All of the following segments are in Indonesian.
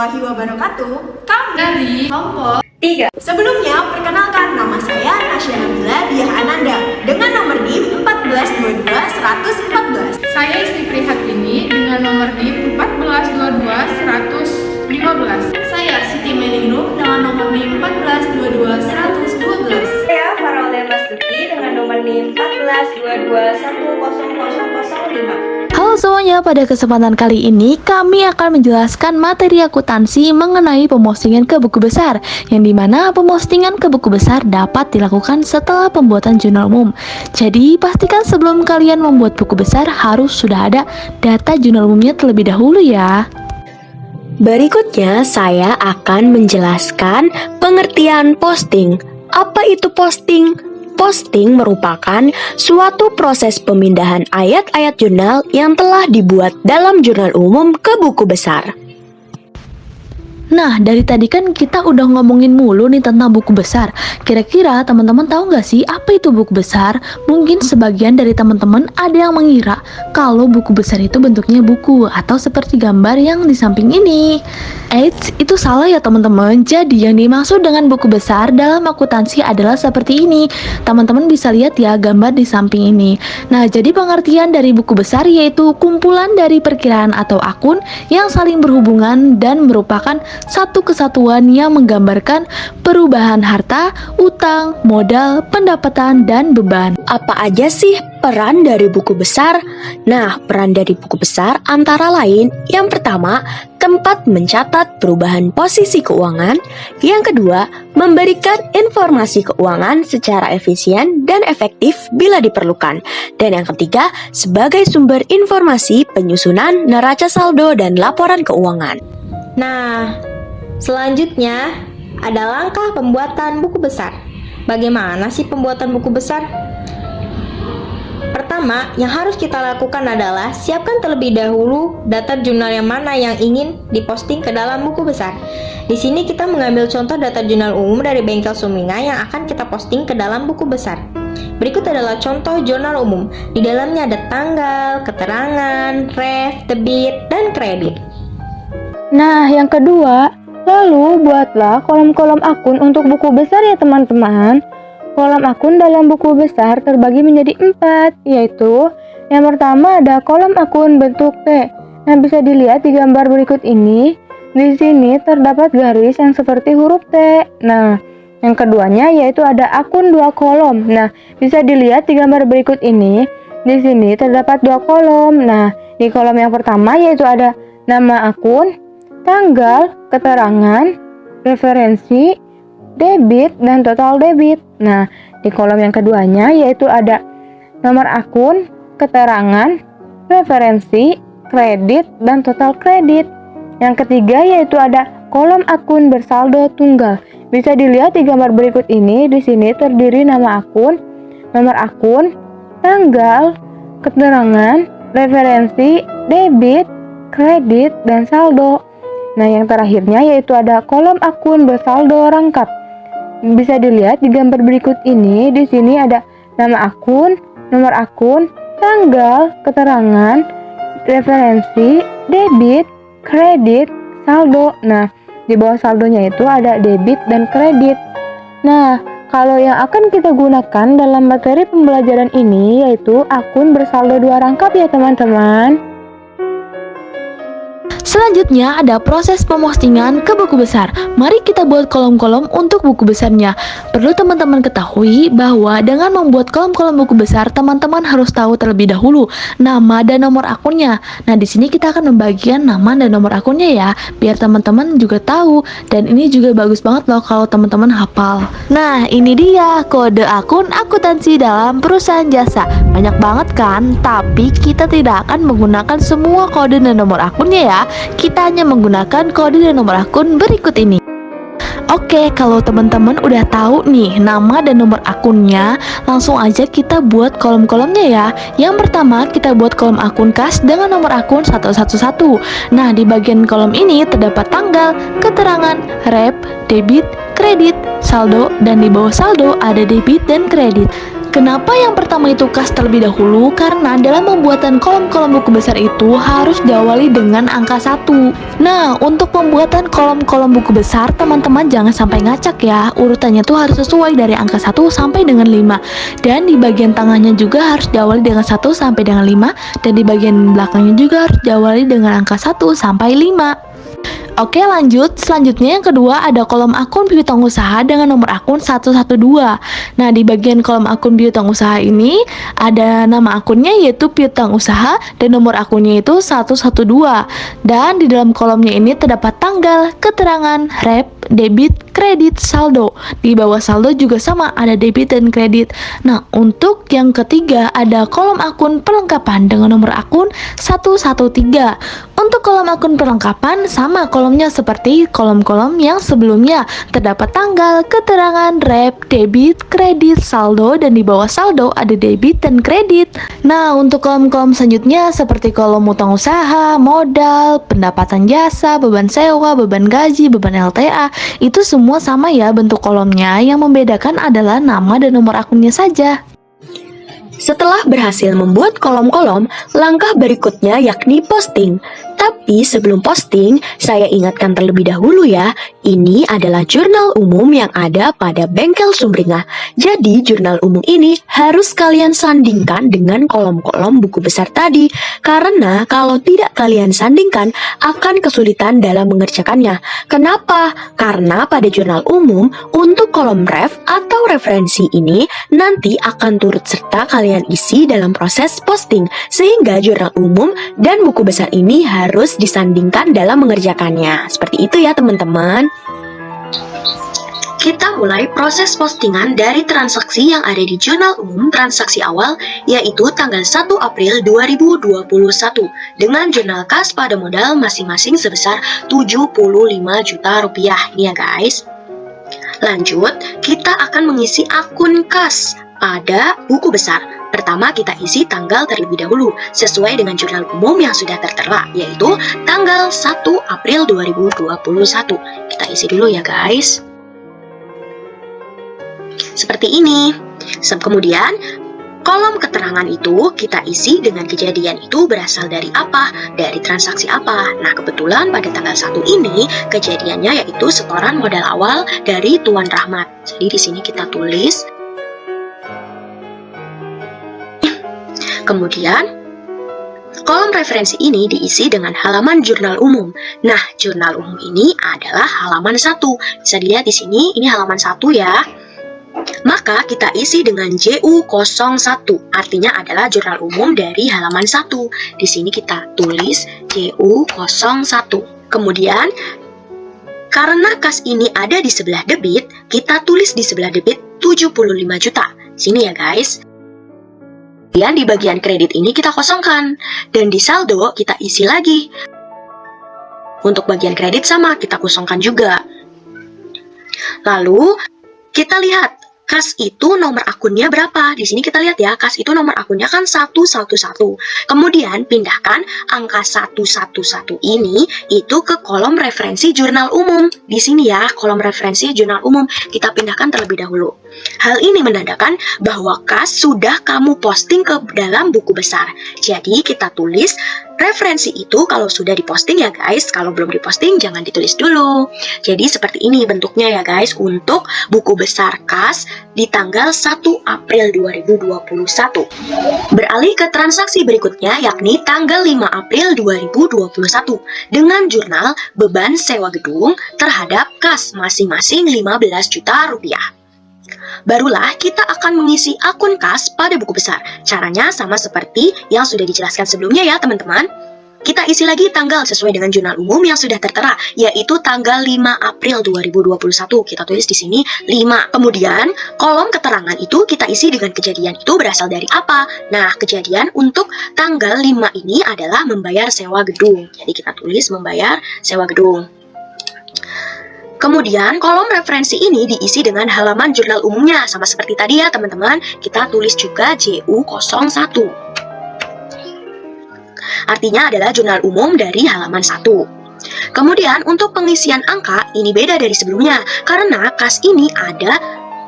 warahmatullahi wabarakatuh. Kami Dari kelompok 3. sebelumnya perkenalkan, nama saya Nasya Nabila Diah Ananda dengan nomor NIM 1422114. saya Istri Prihatini dengan nomor NIM 1422115. Saya Siti Melingrum dengan nomor NIM 1422112. Saya Faraulia Masuki dengan nomor NIM 142210005. Halo semuanya, pada kesempatan kali ini kami akan menjelaskan materi akuntansi mengenai pemostingan ke buku besar, yang dimana pemostingan ke buku besar dapat dilakukan setelah pembuatan jurnal umum. Jadi pastikan sebelum kalian membuat buku besar harus sudah ada data jurnal umumnya terlebih dahulu ya. Berikutnya saya akan menjelaskan pengertian posting. Apa itu posting? Posting merupakan suatu proses pemindahan ayat-ayat jurnal yang telah dibuat dalam jurnal umum ke buku besar. Nah, dari tadi kan kita udah ngomongin mulu nih tentang buku besar. Kira-kira teman-teman tahu nggak sih apa itu buku besar? Mungkin sebagian dari teman-teman ada yang mengira kalau buku besar itu bentuknya buku atau seperti gambar yang di samping ini. Eits, itu salah ya teman-teman. Jadi yang dimaksud dengan buku besar dalam akuntansi adalah seperti ini. Teman-teman bisa lihat ya gambar di samping ini. Nah, jadi pengertian dari buku besar yaitu kumpulan dari perkiraan atau akun yang saling berhubungan dan merupakan satu kesatuan yang menggambarkan perubahan harta, utang, modal, pendapatan, dan beban. Apa aja sih peran dari buku besar? Nah, peran dari buku besar antara lain, yang pertama, tempat mencatat perubahan posisi keuangan. Yang kedua, memberikan informasi keuangan secara efisien dan efektif bila diperlukan. Dan yang ketiga, sebagai sumber informasi penyusunan neraca saldo dan laporan keuangan. Nah, selanjutnya ada langkah pembuatan buku besar. Bagaimana sih pembuatan buku besar? Pertama, yang harus kita lakukan adalah siapkan terlebih dahulu data jurnal yang mana yang ingin diposting ke dalam buku besar. Di sini kita mengambil contoh data jurnal umum dari Bengkel Suminga yang akan kita posting ke dalam buku besar. Berikut adalah contoh jurnal umum. Di dalamnya ada tanggal, keterangan, ref, debit, dan kredit. Nah, yang kedua, lalu buatlah kolom-kolom akun untuk buku besar ya teman-teman. Kolom akun dalam buku besar terbagi menjadi 4, yaitu yang pertama ada kolom akun bentuk T. Nah, bisa dilihat di gambar berikut ini. Di sini terdapat garis yang seperti huruf T. Nah, yang keduanya yaitu ada akun 2 kolom. Nah, bisa dilihat di gambar berikut ini. Di sini terdapat 2 kolom. Nah, di kolom yang pertama yaitu ada nama akun, tanggal, keterangan, referensi, debit, dan total debit. Nah, di kolom yang keduanya yaitu ada nomor akun, keterangan, referensi, kredit, dan total kredit. Yang ketiga yaitu ada kolom akun bersaldo tunggal. Bisa dilihat di gambar berikut ini. Di sini terdiri nama akun, nomor akun, tanggal, keterangan, referensi, debit, kredit, dan saldo. Nah, yang terakhirnya yaitu ada kolom akun bersaldo rangkap. Bisa dilihat di gambar berikut ini. Di sini ada nama akun, nomor akun, tanggal, keterangan, referensi, debit, kredit, saldo. Nah, di bawah saldonya itu ada debit dan kredit. Nah, kalau yang akan kita gunakan dalam materi pembelajaran ini yaitu akun bersaldo 2 rangkap ya teman-teman. Selanjutnya ada proses pemostingan ke buku besar. Mari kita buat kolom-kolom untuk buku besarnya. Perlu teman-teman ketahui bahwa dengan membuat kolom-kolom buku besar, teman-teman harus tahu terlebih dahulu nama dan nomor akunnya. Nah, di sini kita akan membagikan nama dan nomor akunnya ya, biar teman-teman juga tahu. Dan ini juga bagus banget loh kalau teman-teman hafal. Nah, ini dia kode akun akuntansi dalam perusahaan jasa. Banyak banget kan? Tapi kita tidak akan menggunakan semua kode dan nomor akunnya ya. Kita hanya menggunakan kode dan nomor akun berikut ini. Oke, kalau teman-teman udah tahu nih nama dan nomor akunnya, langsung aja kita buat kolom-kolomnya ya. Yang pertama, kita buat kolom akun kas dengan nomor akun 111. Nah, di bagian kolom ini terdapat tanggal, keterangan, rep, debit, kredit, saldo, dan di bawah saldo ada debit dan kredit. Kenapa yang pertama itu kas terlebih dahulu? Karena dalam pembuatan kolom-kolom buku besar itu harus diawali dengan angka 1. Nah, untuk pembuatan kolom-kolom buku besar, teman-teman jangan sampai ngacak ya. Urutannya tuh harus sesuai dari angka 1 sampai dengan 5. Dan di bagian tengahnya juga harus diawali dengan 1 sampai dengan 5. Dan di bagian belakangnya juga harus diawali dengan angka 1 sampai 5. Oke, lanjut. Selanjutnya yang kedua ada kolom akun piutang usaha dengan nomor akun 112. Nah, di bagian kolom akun piutang usaha ini ada nama akunnya yaitu piutang usaha dan nomor akunnya itu 112. Dan di dalam kolomnya ini terdapat tanggal, keterangan, rep, debit, kredit, saldo. Di bawah saldo juga sama, ada debit dan kredit. Nah, untuk yang ketiga ada kolom akun perlengkapan dengan nomor akun 113. Untuk kolom akun perlengkapan sama kolomnya seperti kolom-kolom yang sebelumnya. Terdapat tanggal, keterangan, rep, debit, kredit, saldo, dan di bawah saldo ada debit dan kredit. Nah, untuk kolom-kolom selanjutnya seperti kolom utang usaha, modal, pendapatan jasa, beban sewa, beban gaji, beban LTA, itu semua sama ya bentuk kolomnya, yang membedakan adalah nama dan nomor akunnya saja. Setelah berhasil membuat kolom-kolom, langkah berikutnya yakni posting. Tapi sebelum posting, saya ingatkan terlebih dahulu ya, ini adalah jurnal umum yang ada pada bengkel Sumringah. Jadi jurnal umum ini harus kalian sandingkan dengan kolom-kolom buku besar tadi. Karena kalau tidak kalian sandingkan, akan kesulitan dalam mengerjakannya. Kenapa? Karena pada jurnal umum, untuk kolom ref atau referensi ini, nanti akan turut serta kalian isi dalam proses posting. Sehingga jurnal umum dan buku besar ini harus disandingkan dalam mengerjakannya. Seperti itu ya teman-teman. Kita mulai proses postingan dari transaksi yang ada di jurnal umum transaksi awal, yaitu tanggal 1 April 2021 dengan jurnal kas pada modal masing-masing sebesar 75 juta rupiah. Ini ya guys. Lanjut, kita akan mengisi akun kas pada buku besar. Pertama kita isi tanggal terlebih dahulu sesuai dengan jurnal umum yang sudah tertera, yaitu tanggal 1 April 2021. Kita isi dulu ya guys. Seperti ini. Kemudian kolom keterangan itu kita isi dengan kejadian itu berasal dari apa, dari transaksi apa. Nah, kebetulan pada tanggal 1 ini kejadiannya yaitu setoran modal awal dari Tuan Rahmat. Jadi di sini kita tulis. Kemudian kolom referensi ini diisi dengan halaman jurnal umum. Nah, jurnal umum ini adalah halaman 1. Bisa dilihat di sini, ini halaman 1 ya. Maka kita isi dengan JU01, artinya adalah jurnal umum dari halaman 1. Di sini kita tulis JU01. Kemudian, karena kas ini ada di sebelah debit, kita tulis di sebelah debit 75 juta. Sini ya guys. Kemudian di bagian kredit ini kita kosongkan. Dan di saldo kita isi lagi. Untuk bagian kredit sama, kita kosongkan juga. Lalu, kita lihat kas itu nomor akunnya berapa. Di sini kita lihat ya, kas itu nomor akunnya kan 111. Kemudian pindahkan angka 111 ini itu ke kolom referensi jurnal umum. Di sini ya, kolom referensi jurnal umum kita pindahkan terlebih dahulu. Hal ini menandakan bahwa kas sudah kamu posting ke dalam buku besar. Jadi kita tulis referensi itu kalau sudah diposting ya guys. Kalau belum diposting jangan ditulis dulu. Jadi seperti ini bentuknya ya guys untuk buku besar kas di tanggal 1 April 2021. Beralih ke transaksi berikutnya yakni tanggal 5 April 2021 dengan jurnal beban sewa gedung terhadap kas masing-masing 15 juta rupiah. Barulah kita akan mengisi akun kas pada buku besar. Caranya sama seperti yang sudah dijelaskan sebelumnya ya teman-teman. Kita isi lagi tanggal sesuai dengan jurnal umum yang sudah tertera, yaitu tanggal 5 April 2021. Kita tulis di sini 5. Kemudian kolom keterangan itu kita isi dengan kejadian itu berasal dari apa. Nah, kejadian untuk tanggal 5 ini adalah membayar sewa gedung. Jadi kita tulis membayar sewa gedung. Kemudian kolom referensi ini diisi dengan halaman jurnal umumnya. Sama seperti tadi ya teman-teman, kita tulis juga JU01. Artinya adalah jurnal umum dari halaman 1. Kemudian untuk pengisian angka ini beda dari sebelumnya. Karena kas ini ada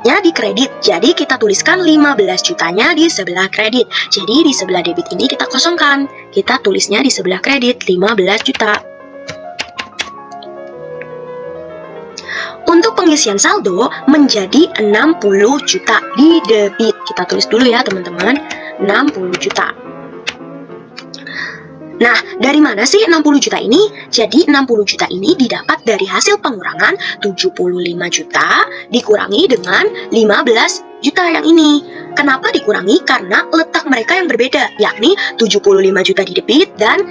debitnya di kredit. Jadi kita tuliskan 15 jutanya di sebelah kredit. Jadi di sebelah debit ini kita kosongkan. Kita tulisnya di sebelah kredit 15 juta. Untuk pengisian saldo menjadi 60 juta di debit. Kita tulis dulu ya teman-teman, 60 juta. Nah, dari mana sih 60 juta ini? Jadi 60 juta ini didapat dari hasil pengurangan 75 juta dikurangi dengan 15 juta yang ini. Kenapa dikurangi? Karena letak mereka yang berbeda, yakni 75 juta di debit dan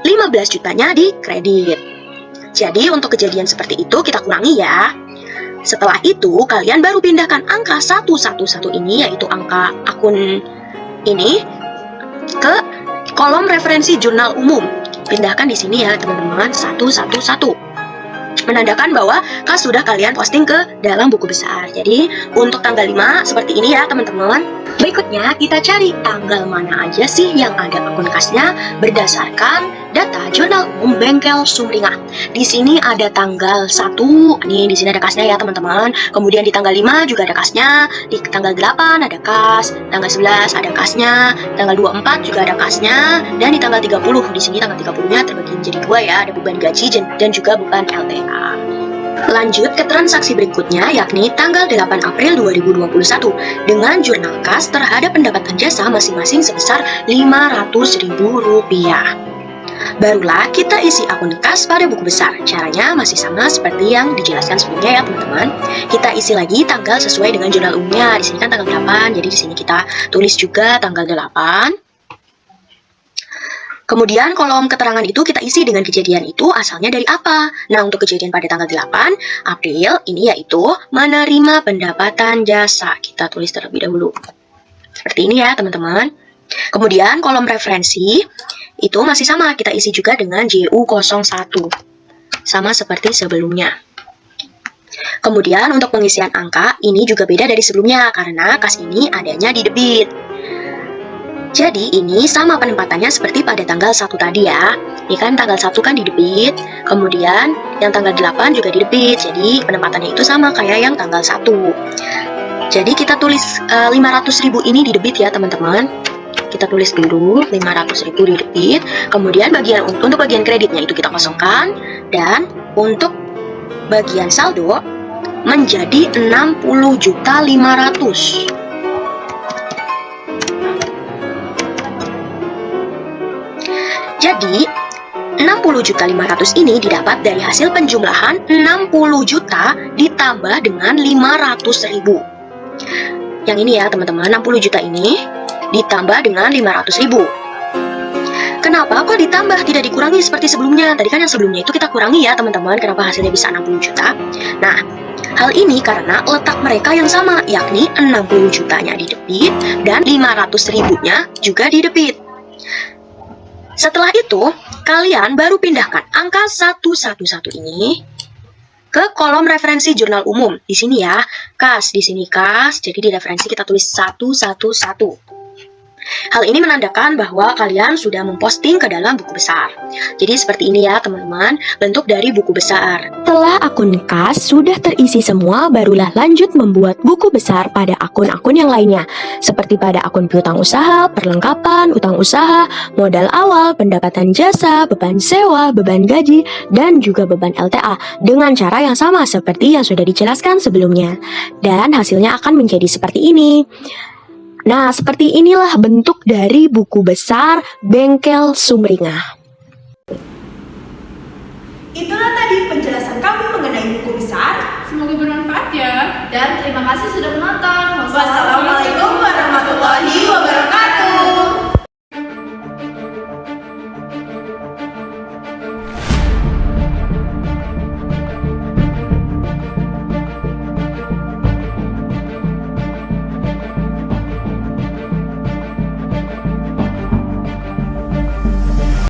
15 jutanya di kredit. Jadi untuk kejadian seperti itu kita kurangi ya. Setelah itu kalian baru pindahkan angka 111 ini, yaitu angka akun ini, ke kolom referensi jurnal umum. Pindahkan di sini ya teman-teman, 111. Menandakan bahwa kas sudah kalian posting ke dalam buku besar. Jadi untuk tanggal 5 seperti ini ya teman-teman. Berikutnya kita cari tanggal mana aja sih yang ada akun kasnya berdasarkan data jurnal umum bengkel Sumringah. Di sini ada tanggal 1, nih di sini ada kasnya ya teman-teman. Kemudian di tanggal 5 juga ada kasnya, di tanggal 8 ada kas, tanggal 11 ada kasnya, tanggal 24 juga ada kasnya, dan di tanggal 30, di sini tanggal 30-nya terbagi menjadi 2 ya, ada beban gaji dan juga beban LTA. Lanjut ke transaksi berikutnya, yakni tanggal 8 April 2021 dengan jurnal kas terhadap pendapatan jasa masing-masing sebesar Rp500.000. Barulah kita isi akun kas pada buku besar. Caranya masih sama seperti yang dijelaskan sebelumnya ya teman-teman. Kita isi lagi tanggal sesuai dengan jurnal umumnya. Di sini kan tanggal 8, jadi di sini kita tulis juga tanggal 8. Kemudian kolom keterangan itu kita isi dengan kejadian itu asalnya dari apa. Nah, untuk kejadian pada tanggal 8 April ini yaitu menerima pendapatan jasa. Kita tulis terlebih dahulu. Seperti ini ya teman-teman. Kemudian kolom referensi itu masih sama, kita isi juga dengan JU01. Sama seperti sebelumnya. Kemudian untuk pengisian angka ini juga beda dari sebelumnya karena kas ini adanya di debit. Jadi ini sama penempatannya seperti pada tanggal 1 tadi ya. Ini kan tanggal 1 kan di debit, kemudian yang tanggal 8 juga di debit. Jadi penempatannya itu sama kayak yang tanggal 1. Jadi kita tulis 500.000 ini di debit ya teman-teman. Kita tulis dulu 500.000 di debit. Kemudian untuk bagian kreditnya itu kita kosongkan, dan untuk bagian saldo menjadi 60.500.000. Jadi 60.500.000 ini didapat dari hasil penjumlahan 60 juta ditambah dengan 500.000. Yang ini ya teman-teman, 60 juta ini ditambah dengan 500.000. Kenapa kok ditambah, tidak dikurangi seperti sebelumnya? Tadi kan yang sebelumnya itu kita kurangi ya teman-teman. Kenapa hasilnya bisa 60 juta? Nah, hal ini karena letak mereka yang sama, yakni 60 jutanya di debit dan 500.000-nya juga di debit. Setelah itu, kalian baru pindahkan angka 111 ini ke kolom referensi jurnal umum. Di sini ya, kas, di sini kas, jadi di referensi kita tulis 111. Hal ini menandakan bahwa kalian sudah memposting ke dalam buku besar. Jadi seperti ini ya teman-teman, bentuk dari buku besar. Setelah akun kas sudah terisi semua, barulah lanjut membuat buku besar pada akun-akun yang lainnya. Seperti pada akun piutang usaha, perlengkapan, utang usaha, modal awal, pendapatan jasa, beban sewa, beban gaji, dan juga beban LTA. Dengan cara yang sama seperti yang sudah dijelaskan sebelumnya. Dan hasilnya akan menjadi seperti ini. Nah, seperti inilah bentuk dari buku besar bengkel Sumringah. Itulah tadi penjelasan kami mengenai buku besar. Semoga bermanfaat ya. Dan terima kasih sudah menonton. Wassalamualaikum